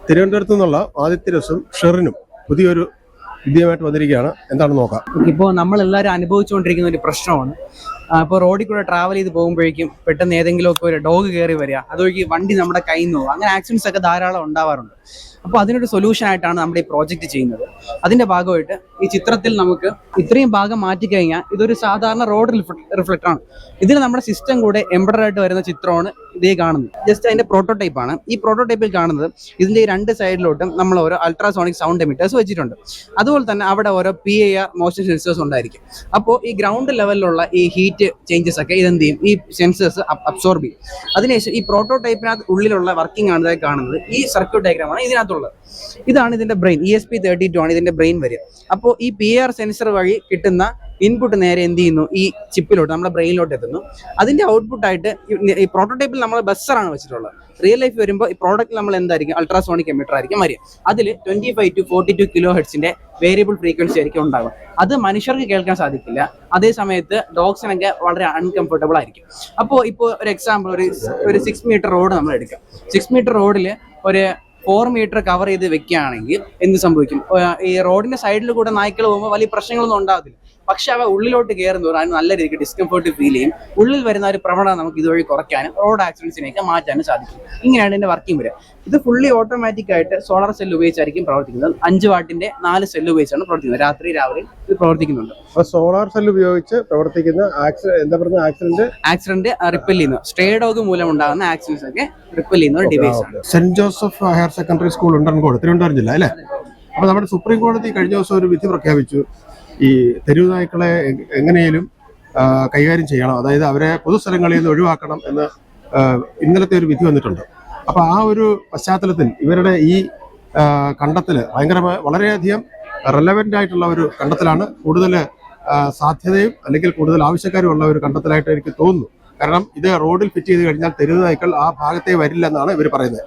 തിരുവനന്തപുരത്തു നിന്നുള്ള ആദിത്യ രസും ഷെറിനും പുതിയൊരു വിദ്യയുമായിട്ട് വന്നിരിക്കുകയാണ്. എന്താണെന്ന് നോക്കാം. ഇപ്പോൾ നമ്മളെല്ലാവരും അനുഭവിച്ചുകൊണ്ടിരിക്കുന്ന ഒരു പ്രശ്നമാണ്. ഇപ്പോൾ റോഡിൽ കൂടെ ട്രാവൽ ചെയ്ത് പോകുമ്പോഴേക്കും പെട്ടെന്ന് ഏതെങ്കിലുമൊക്കെ ഒരു ഡോഗ് കയറി വരിക, അതുവഴി വണ്ടി നമ്മുടെ കയ്യിൽ നിന്ന് പോകും. അങ്ങനെ ആക്സിഡൻസ് ഒക്കെ ധാരാളം ഉണ്ടാവാറുണ്ട്. അപ്പോൾ അതിനൊരു സൊല്യൂഷൻ ആയിട്ടാണ് നമ്മുടെ ഈ പ്രോജക്റ്റ് ചെയ്യുന്നത്. അതിന്റെ ഭാഗമായിട്ട് ഈ ചിത്രത്തിൽ നമുക്ക് ഇത്രയും ഭാഗം മാറ്റിക്കഴിഞ്ഞാൽ ഇതൊരു സാധാരണ റോഡ് റിഫ്ലക്ടർ ആണ്. ഇതിൽ നമ്മുടെ സിസ്റ്റം കൂടെ എംബഡഡ് ആയിട്ട് വരുന്ന ചിത്രമാണ് ഇതേ കാണുന്നത്. ജസ്റ്റ് അതിന്റെ പ്രോട്ടോടൈപ്പ് ആണ്. ഈ പ്രോട്ടോടൈപ്പിൽ കാണുന്നത് ഇതിന്റെ ഈ രണ്ട് സൈഡിലോട്ടും നമ്മൾ ഓരോ അൾട്രാസോണിക് സൗണ്ട് എമിറ്റേഴ്സ് വെച്ചിട്ടുണ്ട്. അതുപോലെ തന്നെ അവിടെ ഓരോ PIR മോഷൻ സെൻസേഴ്സ് ഉണ്ടായിരിക്കും. അപ്പോൾ ഈ ഗ്രൗണ്ട് ലെവലിലുള്ള ഈ ഹീറ്റ് ചേഞ്ചസ് ഒക്കെ ഇതെന്ത് ചെയ്യും, ഈ സെൻസേഴ്സ് അബ്സോർബ് ചെയ്യും. അതിനുശേഷം ഈ പ്രോട്ടോടൈപ്പിനകത്ത് ഉള്ളിലുള്ള വർക്കിംഗ് ആണ് ഇതായി കാണുന്നത്. ഈ സർക്യൂട്ട് ഡയഗ്രാമാണ് ഇതിനകത്തുള്ളത്. ഇതാണ് ഇതിന്റെ ബ്രെയിൻ. ESP32 ആണ് ഇതിന്റെ ബ്രെയിൻ വരിക. അപ്പോൾ ഈ PIR സെൻസർ വഴി കിട്ടുന്ന ഇൻപുട്ട് നേരെ എന്ത് ചെയ്യുന്നു, ഈ ചിപ്പിലോട്ട് നമ്മുടെ ബ്രെയിനിലോട്ട് എത്തുന്നു. അതിന്റെ ഔട്ട്പുട്ട് ആയിട്ട് ഈ പ്രോട്ടോടൈപ്പിൽ നമ്മൾ ബസ്സറാണ് വെച്ചിട്ടുള്ളത്. റിയൽ ലൈഫ് വരുമ്പോൾ ഈ പ്രോഡക്റ്റ് നമ്മൾ എന്തായിരിക്കും, അൾട്രാസോണിക് എമിറ്റർ ആയിരിക്കും വരിക. അതിൽ 25 to 42 kHz വേരിയബിൾ ഫ്രീക്വൻസി ആയിരിക്കും ഉണ്ടാകും. അത് മനുഷ്യർക്ക് കേൾക്കാൻ സാധിക്കില്ല. അതേ സമയത്ത് ഡോഗ്സിനൊക്കെ വളരെ അൺകംഫർട്ടബിൾ ആയിരിക്കും. അപ്പോൾ ഇപ്പോൾ ഒരു എക്സാമ്പിൾ, ഒരു 6 മീറ്റർ റോഡ് നമ്മൾ എടുക്കാം. 6 മീറ്റർ റോഡിൽ ഒരു 4 മീറ്റർ കവർ ചെയ്ത് വെക്കുകയാണെങ്കിൽ എന്ത് സംഭവിക്കും, ഈ റോഡിന്റെ സൈഡിൽ കൂടെ നായ്ക്കൾ പോകുമ്പോൾ വലിയ പ്രശ്നങ്ങളൊന്നും ഉണ്ടാകത്തില്ല. പക്ഷെ അവ ഉള്ളിലോട്ട് കയറുന്നവർ അതിന് നല്ല രീതിക്ക് ഡിസ്കംഫർട്ട് ഫീൽ ചെയ്യും. ഉള്ളിൽ വരുന്ന ഒരു പ്രവണത നമുക്ക് ഇതുവഴി കുറയ്ക്കാനും റോഡ് ആക്സിഡൻസിനെയൊക്കെ മാറ്റാനും സാധിക്കും. ഇങ്ങനെയാണ് ഇതിന്റെ വർക്കിംഗ് വരിക. ഇത് ഫുള്ളി ഓട്ടോമാറ്റിക് ആയിട്ട് സോളാർ സെൽ ഉപയോഗിച്ചായിരിക്കും പ്രവർത്തിക്കുന്നത്. 5 വാട്ടിന്റെ 4 സെല്ല് ഉപയോഗിച്ചാണ് പ്രവർത്തിക്കുന്നത്. രാത്രി രാവിലെ ഇത് പ്രവർത്തിക്കുന്നുണ്ട്. സോളാർ സെൽ ഉപയോഗിച്ച് പ്രവർത്തിക്കുന്ന ആക്സിഡന്റ് റിപ്പൽ ചെയ്യുന്നു. സ്റ്റേ ഡോഗ് മൂലം ഉണ്ടാകുന്ന ആക്സിഡൻസ് ഒക്കെ റിപ്പൽ ചെയ്യുന്ന ഒരു ഡിവൈസ് ആണ്. Saint Joseph higher secondary school Undankode, Thiruvananthapuram ജില്ല അല്ലേ? അപ്പൊ നമ്മുടെ സുപ്രീം കോടതി കഴിഞ്ഞ ദിവസം ഒരു വിധി പ്രഖ്യാപിച്ചു. ഈ തെരുവ് നായ്ക്കളെ എങ്ങനെയും കൈകാര്യം ചെയ്യണം, അതായത് അവരെ പൊതുസ്ഥലങ്ങളിൽ നിന്ന് ഒഴിവാക്കണം എന്ന് ഇന്നലത്തെ ഒരു വിധി വന്നിട്ടുണ്ട്. അപ്പൊ ആ ഒരു പശ്ചാത്തലത്തിൽ ഇവരുടെ ഈ കണ്ടെത്തല് വളരെയധികം റെലവെന്റ് ആയിട്ടുള്ള ഒരു കണ്ടെത്തലാണ്. കൂടുതൽ സാധ്യതയും അല്ലെങ്കിൽ കൂടുതൽ ആവശ്യക്കാരും ഉള്ള ഒരു കണ്ടെത്തലായിട്ട് എനിക്ക് തോന്നുന്നു. കാരണം ഇത് റോഡിൽ ഫിറ്റ് ചെയ്ത് കഴിഞ്ഞാൽ തെരുവ് നായ്ക്കൾ ആ ഭാഗത്തേ വരില്ല എന്നാണ് ഇവർ പറയുന്നത്.